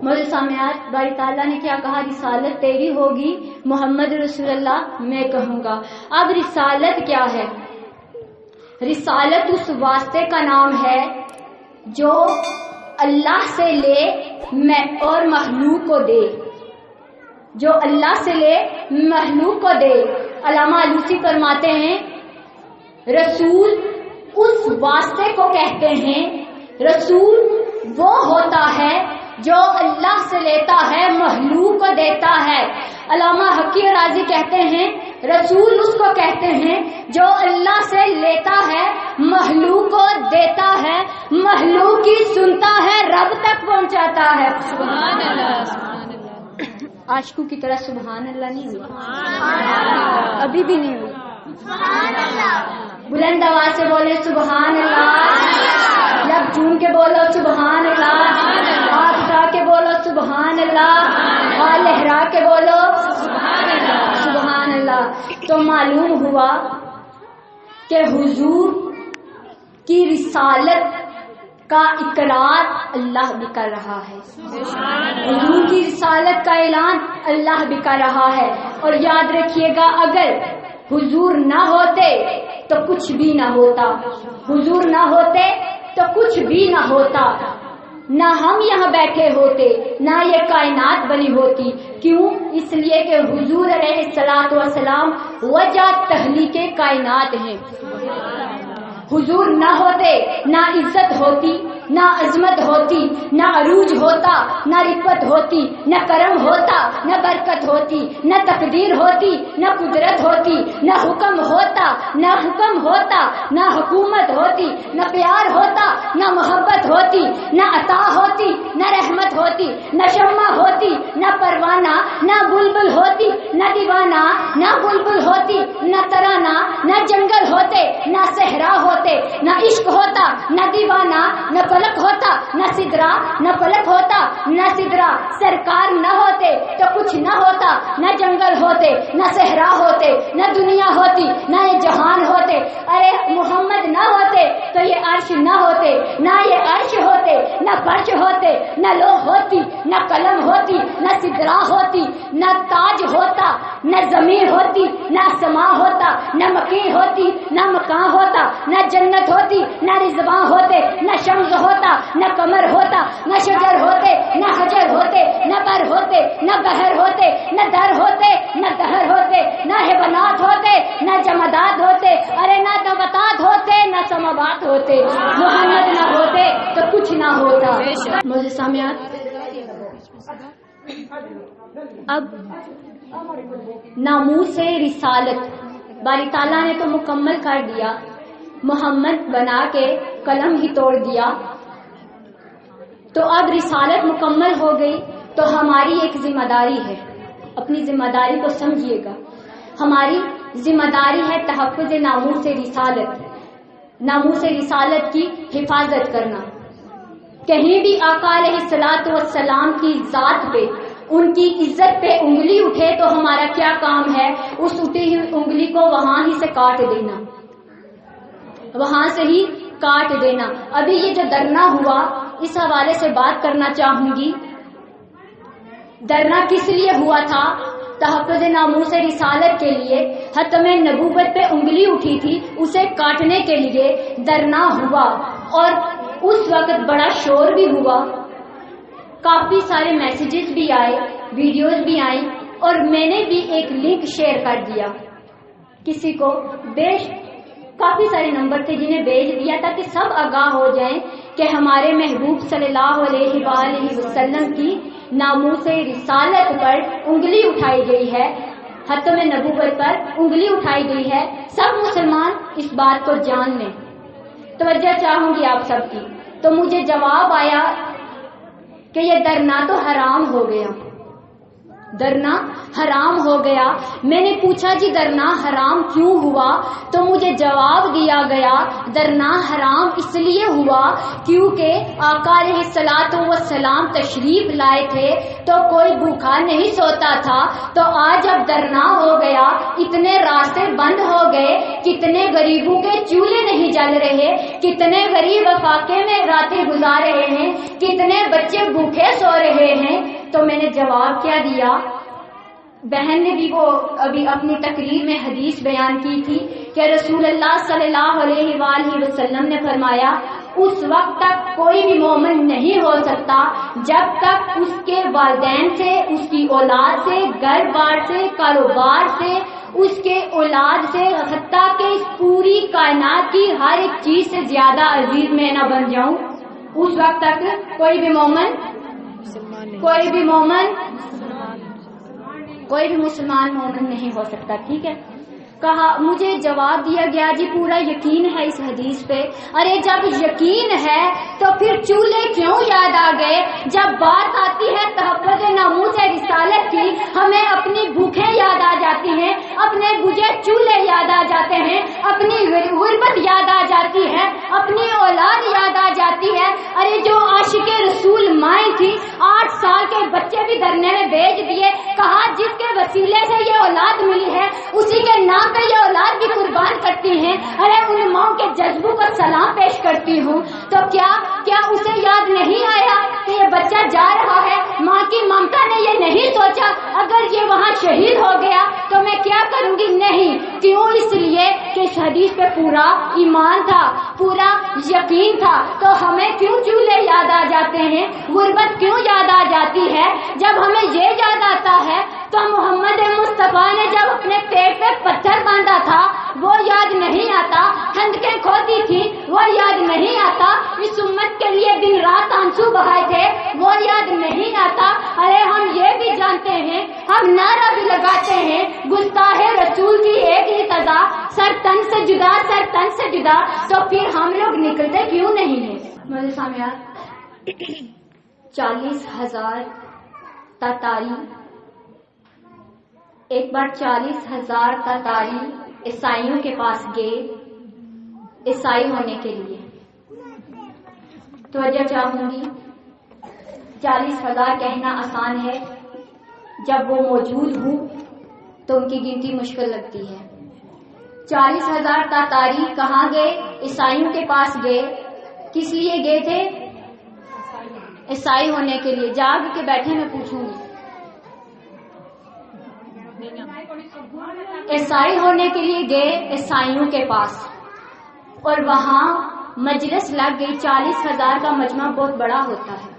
مجھے سامعات، باری تعالیٰ نے کیا کہا؟ رسالت تیری ہوگی محمد رسول اللہ میں کہوں گا۔ اب رسالت کیا ہے؟ رسالت اس واسطے کا نام ہے جو اللہ سے لے اور مخلوق کو دے، جو اللہ سے لے مخلوق کو دے۔ علامہ علوسی فرماتے ہیں رسول اس واسطے کو کہتے ہیں، رسول وہ ہوتا ہے جو اللہ سے لیتا ہے مخلوق کو دیتا ہے۔ علامہ حقی رازی کہتے ہیں رسول اس کو کہتے ہیں جو اللہ سے لیتا ہے مخلوق کو دیتا ہے، مخلوق کی سنتا ہے، رب تک پہنچاتا ہے۔ سبحان اللہ، سبحان اللہ۔ عاشقوں کی طرح سبحان اللہ نہیں ہوئی، ابھی بھی نہیں ہوئی۔ سبحان اللہ، بلند آواز سے بولے سبحان اللہ، لب چوم کے بولو سبحان اللہ، ہاتھ اٹھا کے بولو سبحان اللہ، ہاتھ لہرا کے بولو سبحان اللہ، سبحان اللہ۔ تو معلوم ہوا کہ حضور کی رسالت کا اقرار اللہ بھی کر رہا ہے، حضور کی رسالت کا اعلان اللہ بھی کر رہا ہے۔ اور یاد رکھیے گا اگر حضور نہ ہوتے تو کچھ بھی نہ ہوتا، حضور نہ ہوتے تو کچھ بھی نہ ہوتا، نہ ہم یہاں بیٹھے ہوتے، نہ یہ کائنات بنی ہوتی۔ کیوں؟ اس لیے کہ حضور علیہ الصلوۃ والسلام وجہ تخلیق کائنات ہیں۔ حضور نہ ہوتے نہ عزت ہوتی، نہ عظمت ہوتی، نہ عروج ہوتا، نہ رفعت ہوتی، نہ کرم ہوتا، نہ برکت ہوتی، نہ تقدیر ہوتی، نہ قدرت ہوتی، نہ حکم ہوتا، نہ حکم ہوتا، نہ حکومت ہوتی، نہ پیار ہوتا، نہ محبت ہوتی، نہ عطا ہوتی، نہ رحمت ہوتی، نہ شمع ہوتی، نہ پروانہ، نہ بلبل ہوتی، نہ دیوانہ، نہ بلبل ہوتی، نہ ترانہ، نہ جنگل ہوتے، نہ صحرا ہوتے، نہ عشق ہوتا، نہ دیوانہ، نہ پلک ہوتا، نہ سدرا، نہ پلک ہوتا، نہ سدرا۔ سرکار نہ ہوتے تو کچھ نہ ہوتا، نہ جنگل ہوتے، نہ صحرا ہوتے، نہ دنیا ہوتی، نہ یہ جہان ہوتے۔ ارے محمد نہ ہوتے تو یہ عرش نہ ہوتے، نہ یہ عرش ہوتے، نہ فرش ہوتے، نہ لوح ہوتی، نہ قلم ہوتی، نہ سدرا ہوتی، نہ تاج ہوتا، نہ زمین ہوتی، نہ سما ہوتا، نہ مکین ہوتی، نہ مکان ہوتا، نہ جنت ہوتی، نہ رضوان ہوتے، نہ شمس ہوتا، نہ قمر ہوتا، نہ شجر ہوتے، نہ حجر ہوتے، نہ بر ہوتے، نہ بحر ہوتے، نہ در ہوتے، نہ دہر ہوتے، نہ حیوانات ہوتے، نہ جمادات ہوتے، ارے نہ نباتات ہوتے، نہ سماوات ہوتے۔ محمد نہ ہوتے تو کچھ نہ ہوتا۔ مجھے سامعات، اب ناموس رسالت باری تعالیٰ نے تو مکمل کر دیا، محمد بنا کے قلم ہی توڑ دیا، تو اب رسالت مکمل ہو گئی۔ تو ہماری ایک ذمہ داری ہے، اپنی ذمہ داری کو سمجھیے گا، ہماری ذمہ داری ہے تحفظ ناموس رسالت، ناموس رسالت کی حفاظت کرنا۔ کہیں بھی آقا علیہ الصلوۃ والسلام کی ذات پہ، ان کی عزت پہ انگلی اٹھے تو ہمارا کیا کام ہے؟ اس اٹھی ہوئی انگلی کو وہاں ہی سے کاٹ دینا، وہاں سے ہی کاٹ دینا۔ ابھی یہ جو دھرنا ہوا، اس حوالے سے بات کرنا چاہوں گی۔ دھرنا کس لیے ہوا تھا؟ تحفظ ناموس رسالت کے لیے، ختم نبوت پہ انگلی اٹھی تھی، اسے کاٹنے کے لیے دھرنا ہوا، اور اس وقت بڑا شور بھی ہوا، کافی سارے میسیجز بھی آئے، ویڈیوز بھی آئیں، اور میں نے بھی ایک لنک شیئر کر دیا کسی کو، کافی سارے نمبر تھے جنہیں بھیج دیا تاکہ سب آگاہ ہو جائیں کہ ہمارے محبوب صلی اللہ علیہ وآلہ وسلم کی ناموس رسالت پر انگلی اٹھائی گئی ہے، ختم نبوت پر انگلی اٹھائی گئی ہے۔ سب مسلمان اس بات کو جان لیں۔ توجہ چاہوں گی آپ سب کی۔ تو مجھے جواب آیا کہ یہ دھرنا تو حرام ہو گیا، دھرنا حرام ہو گیا۔ میں نے پوچھا جی دھرنا حرام کیوں ہوا؟ تو مجھے جواب دیا گیا دھرنا حرام اس لیے ہوا کیونکہ آقا علیہ الصلوۃ والسلام تشریف لائے تھے تو کوئی بھوکا نہیں سوتا تھا، تو آج جب دھرنا ہو گیا، اتنے راستے بند ہو گئے، کتنے غریبوں کے چولہے نہیں جل رہے، کتنے غریب فاقے میں راتیں گزار رہے ہیں، کتنے بچے بھوکے سو رہے ہیں، تو میں نے جواب کیا دیا؟ بہن نے بھی وہ ابھی اپنی تقریر میں حدیث بیان کی تھی کہ رسول اللہ صلی اللہ علیہ وآلہ وسلم نے فرمایا اس وقت تک کوئی بھی مومن نہیں ہو سکتا جب تک اس کے والدین سے، اس کی اولاد سے، گھر بار سے، کاروبار سے، اس کے اولاد سے، حتیٰ کہ اس پوری کائنات کی ہر ایک چیز سے زیادہ عزیز میں نہ بن جاؤں، اس وقت تک کوئی بھی مسلمان مومن نہیں ہو سکتا. ٹھیک ہے. کہا، مجھے جواب دیا گیا جی پورا یقین ہے اس حدیث پہ. ارے جب یقین ہے تو پھر چولہے کیوں یاد آ گئے؟ جب بات آتی ہے تحفظ ناموس رسالت کی، ہمیں اپنی بھوکیں یاد آ جاتی ہیں، اپنے بجھے چولہے یاد آ جاتے ہیں، اپنی غربت یاد آ جاتی ہے، اپنی اولاد یاد آ جاتی ہے. ارے جو عاشق رسول مائیں تھی، 8 سال کے بچے بھی دھرنے میں بھیج دیے. کہا جس کے وسیلے سے یہ اولاد ملی ہے اسی کے نام پہ یہ اولاد بھی قربان کرتی ہیں. ارے ان ماں کے جذبوں کو سلام پیش کرتی ہوں. تو کیا اسے یاد نہیں آیا کہ یہ بچہ جا رہا ہے؟ ماں کی ممتا نے یہ نہیں سوچا اگر یہ وہاں شہید ہو گیا تو میں کیا کروں گی؟ نہیں. کیوں؟ اس لیے کہ اس حدیث پہ پورا ایمان تھا، پورا یقین تھا. تو ہمیں کیوں چولہے یاد آ جاتے ہیں، غربت کیوں یاد آ جاتی ہے؟ جب ہمیں یہ یاد آتا ہے تو محمد مصطفیٰ نے جب اپنے پیٹ پہ پتھر باندھا تھا وہ یاد نہیں آتا؟ خندقیں کھودی تھی وہ یاد نہیں آتا؟ اس امت کے لیے دن رات آنسو بہائے تھے وہ یاد نہیں آتا؟ ارے ہم یہ بھی جانتے ہیں، ہم نعرہ بھی لگاتے ہیں گستاخ رسول کی ایک ہی سزا، سر تن سے جدا، سر تن سے جدا. تو پھر ہم لوگ نکلتے کیوں نہیں ہیں؟ میرے سامنے 40,000 تاتاری، ایک بار 40,000 تاتاری عیسائیوں کے پاس گئے عیسائی ہونے کے لیے. توجہ چاہوں گی، 40,000 کہنا آسان ہے، جب وہ موجود ہوں تو ان کی گنتی مشکل لگتی ہے. 40,000 تاتاری کہاں گئے؟ عیسائیوں کے پاس گئے. کس لیے گئے تھے؟ عیسائی ہونے کے لیے. جاگ کے بیٹھے میں پوچھوں گی. عیسائی ہونے کے لیے گئے عیسائیوں کے پاس، اور وہاں مجلس لگ گئی. 40,000 کا مجمع بہت بڑا ہوتا ہے.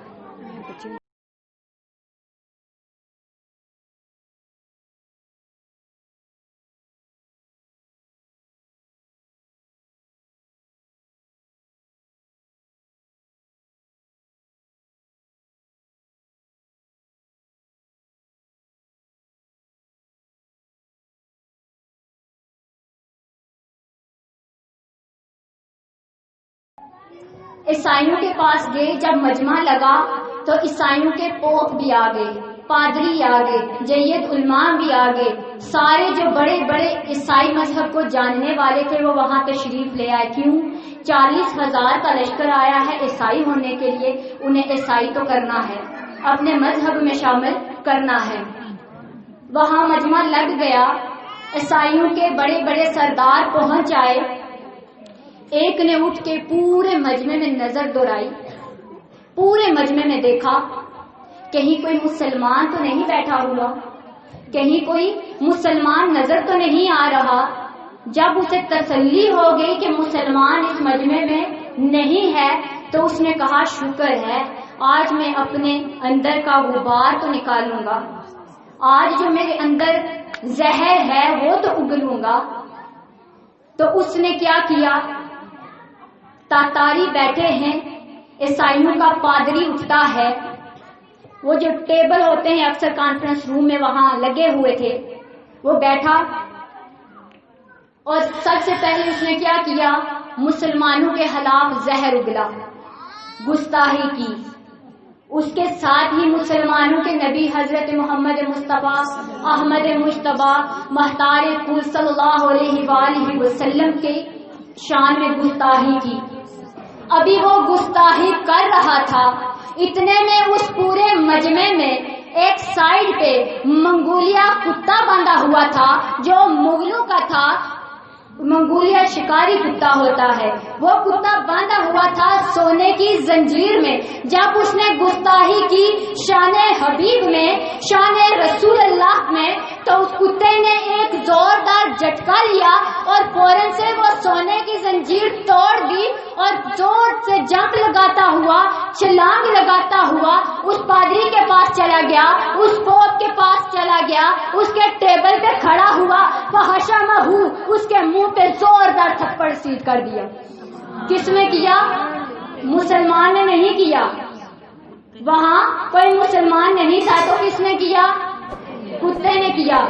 عیسائیوں کے پاس گئے. جب مجمع لگا تو عیسائیوں کے پوپ بھی آ گئے، پادری آ گئے، جید علماء بھی آ گئے. سارے جو بڑے بڑے عیسائی مذہب کو جاننے والے تھے وہ وہاں تشریف لے آئے. کیوں؟ 40,000 کا لشکر آیا ہے عیسائی ہونے کے لیے، انہیں عیسائی تو کرنا ہے، اپنے مذہب میں شامل کرنا ہے. وہاں مجمع لگ گیا، عیسائیوں کے بڑے بڑے سردار پہنچ آئے. ایک نے اٹھ کے پورے مجمع میں نظر دوڑائی، پورے مجمع میں دیکھا کہیں کوئی مسلمان تو نہیں بیٹھا ہوا، کہیں کوئی مسلمان نظر تو نہیں آ رہا. جب اسے تسلی ہو گئی کہ مسلمان اس مجمع میں نہیں ہے تو اس نے کہا شکر ہے، آج میں اپنے اندر کا غبار تو نکالوں گا، آج جو میرے اندر زہر ہے وہ تو اگلوں گا. تو اس نے کیا کیا؟ تاتاری بیٹھے ہیں، عیسائیوں کا پادری اٹھتا ہے، وہ جو ٹیبل ہوتے ہیں اکثر کانفرنس روم میں وہاں لگے ہوئے تھے، وہ بیٹھا اور سب سے پہلے اس نے کیا کیا؟ مسلمانوں کے خلاف زہر اگلا، گستاخی کی. اس کے ساتھ ہی مسلمانوں کے نبی حضرت محمد مصطفیٰ احمد مجتبیٰ مختار کل صلی اللہ علیہ وآلہ وسلم کے شان میں گستاخی کی. ابھی وہ گستاخی کر رہا تھا، اتنے میں اس پورے مجمع میں ایک سائڈ پہ منگولیا کتا باندھا ہوا تھا جو مغلوں کا تھا. منگولیا شکاری کتا ہوتا ہے. وہ کتا باندھا ہوا تھا سونے کی زنجیر میں. جب اس نے گستاخی کی شان حبیب میں, شان رسول اللہ میں, تو اس کتے نے ایک زوردار جھٹکا لیا اور فوراً سے وہ سونے کی زنجیر توڑ دی اور زور سے جمپ لگاتا ہوا, چھلانگ لگاتا ہوا اس پادری کے پاس چلا گیا, اس پوپ کے پاس چلا گیا, اس کے ٹیبل پہ کھڑا ہوا, فحشمہ, اس کے منہ پہ زوردار تھپڑ سیدھ کر دیا. کس نے کیا؟ مسلمان نے نہیں کیا. وہاں کوئی مسلمان نہیں تھا تو کس نے کیا؟ کتے نے کیا.